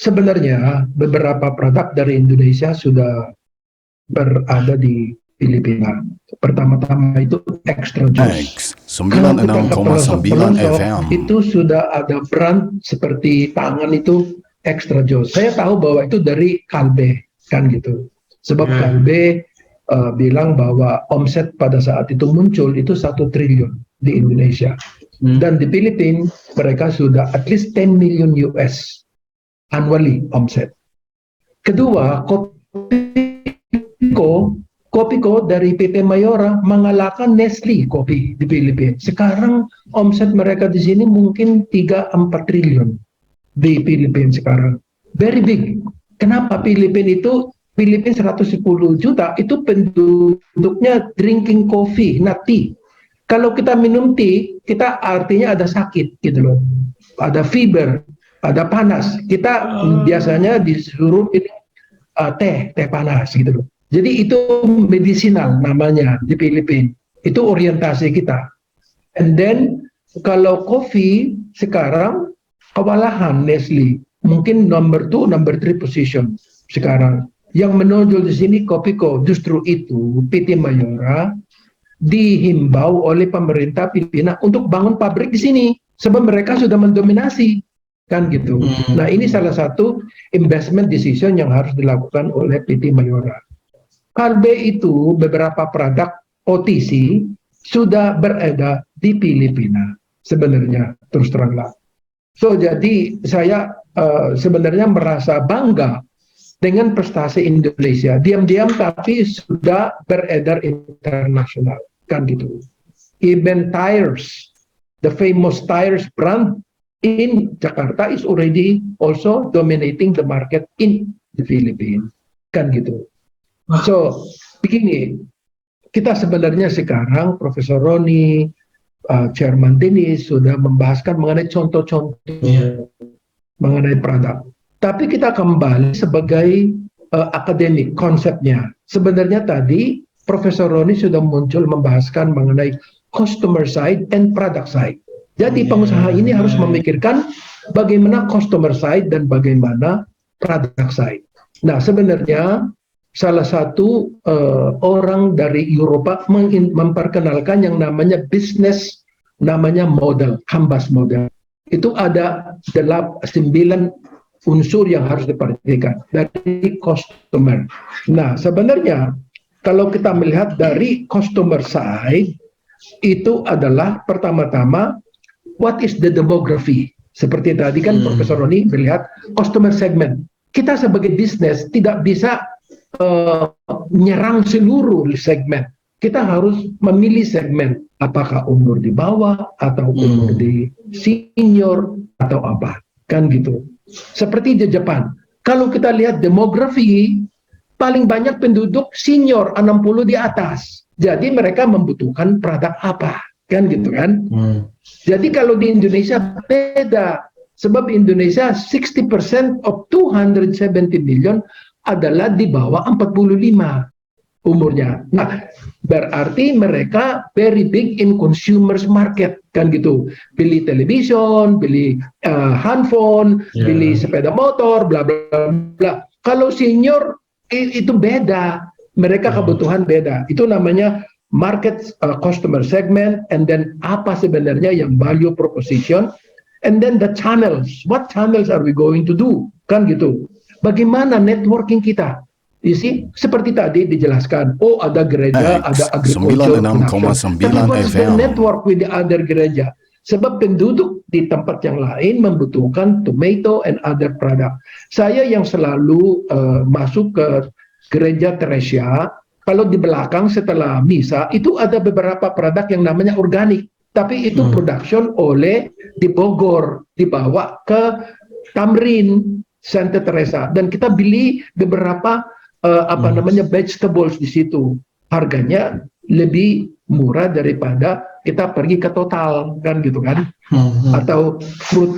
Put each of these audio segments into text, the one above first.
Sebenarnya beberapa produk dari Indonesia sudah berada di Filipina. Pertama-tama itu extra juice. Kalau kita ke 96,9 pelosok FM. itu sudah ada brand seperti tangan itu extra juice. Saya tahu bahwa itu dari Kalbe kan gitu. Sebab Kalbe bilang bahwa omset pada saat itu muncul itu 1 triliun di Indonesia. Dan di Filipina mereka sudah at least 10 million US annually omset. Kedua, Kopiko dari PT Mayora mengalahkan Nestle kopi di Filipina. Sekarang omset mereka di sini mungkin 3-4 triliun di Filipina sekarang. Very big. Kenapa Filipina 110 juta itu penduduknya drinking coffee, not tea. Kalau kita minum tea, kita artinya ada sakit gitu loh. Ada fever, ada panas. Kita biasanya disuruh minum teh panas gitu loh. Jadi itu medicinal namanya di Filipina. Itu orientasi kita. And then kalau kopi sekarang kewalahan Nestle mungkin number 2, number 3 position sekarang. Yang menonjol di sini Kopiko. Justru itu PT Mayora dihimbau oleh pemerintah Filipina untuk bangun pabrik di sini sebab mereka sudah mendominasi kan gitu. Nah ini salah satu investment decision yang harus dilakukan oleh PT Mayora. Kalbe itu beberapa produk OTC sudah beredar di Filipina sebenarnya terus teranglah. So jadi saya sebenarnya merasa bangga dengan prestasi Indonesia. Diam-diam tapi sudah beredar internasional kan gitu. Even Tires, the famous tires brand in Jakarta is already also dominating the market in the Philippines kan gitu. So, begini, kita sebenarnya sekarang Profesor Roni, Chairman Dennis sudah membahaskan mengenai contoh-contoh mengenai produk. Tapi kita kembali sebagai akademik konsepnya. Sebenarnya tadi Profesor Roni sudah muncul membahaskan mengenai customer side and product side. Jadi pengusaha ini harus memikirkan bagaimana customer side dan bagaimana product side. Nah, sebenarnya salah satu orang dari Eropa memperkenalkan yang namanya bisnis, namanya model, Hambas model. Itu ada 9 unsur yang harus diperhatikan dari customer. Nah, sebenarnya kalau kita melihat dari customer side, itu adalah pertama-tama, what is the demography? Seperti tadi kan Profesor Roni melihat customer segment. Kita sebagai bisnis tidak bisa menyerang seluruh segmen. Kita harus memilih segmen, apakah umur di bawah atau umur di senior atau apa, kan gitu. Seperti di Jepang, kalau kita lihat demografi, paling banyak penduduk senior 60 di atas. Jadi mereka membutuhkan produk apa, kan gitu kan. Jadi kalau di Indonesia beda, sebab Indonesia 60% of 270 million adalah di bawah 45 umurnya. Nah, berarti mereka very big in consumers market, kan gitu. Beli television, beli handphone, beli sepeda motor, bla bla bla. Kalau senior itu beda, mereka kebutuhan beda. Itu namanya market customer segment, and then apa sebenarnya yang value proposition, and then the channels. What channels are we going to do? Kan gitu. Bagaimana networking kita? You see, seperti tadi dijelaskan, oh ada gereja, ada agriculture, 96,9 tapi what's the FM. network with the other gereja? Sebab penduduk di tempat yang lain membutuhkan tomato and other product. Saya yang selalu masuk ke gereja Teresia, kalau di belakang setelah misa, itu ada beberapa produk yang namanya organik. Tapi itu production oleh di Bogor, dibawa ke Tamrin, Santa Teresa, dan kita beli beberapa vegetables di situ. Harganya lebih murah daripada kita pergi ke Total, kan gitu kan, atau fruit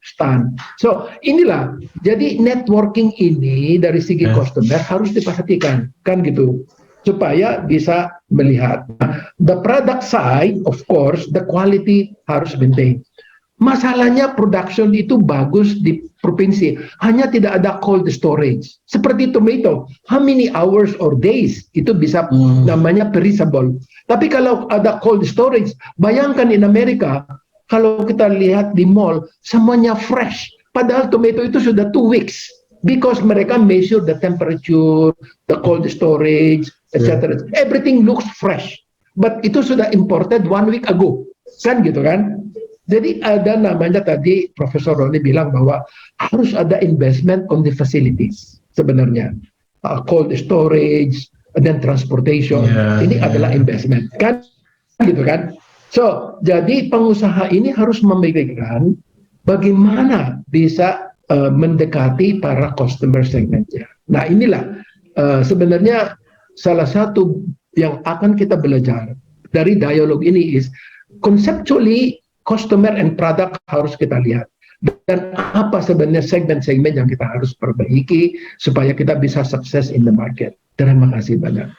stand. So inilah, jadi networking ini dari segi customer harus diperhatikan, kan gitu, supaya bisa melihat. The product side, of course, the quality harus maintain. Masalahnya production itu bagus di provinsi, hanya tidak ada cold storage. Seperti tomato, how many hours or days itu bisa namanya perishable. Tapi kalau ada cold storage, bayangkan in Amerika, kalau kita lihat di mall, semuanya fresh. Padahal tomato itu sudah 2 weeks. Because mereka measure the temperature, the cold storage, etc. Everything looks fresh. But itu sudah imported 1 week ago. Kan gitu kan? Jadi ada namanya tadi Profesor Roni bilang bahwa harus ada investment on the facilities sebenarnya. Cold storage, dan transportation. Ini adalah investment. Kan gitu kan? So, jadi pengusaha ini harus memikirkan bagaimana bisa mendekati para customer segmentnya. Nah, inilah sebenarnya salah satu yang akan kita belajar dari dialog ini is conceptually customer and product harus kita lihat, dan apa sebenarnya segmen-segmen yang kita harus perbaiki supaya kita bisa sukses in the market. Terima kasih banyak.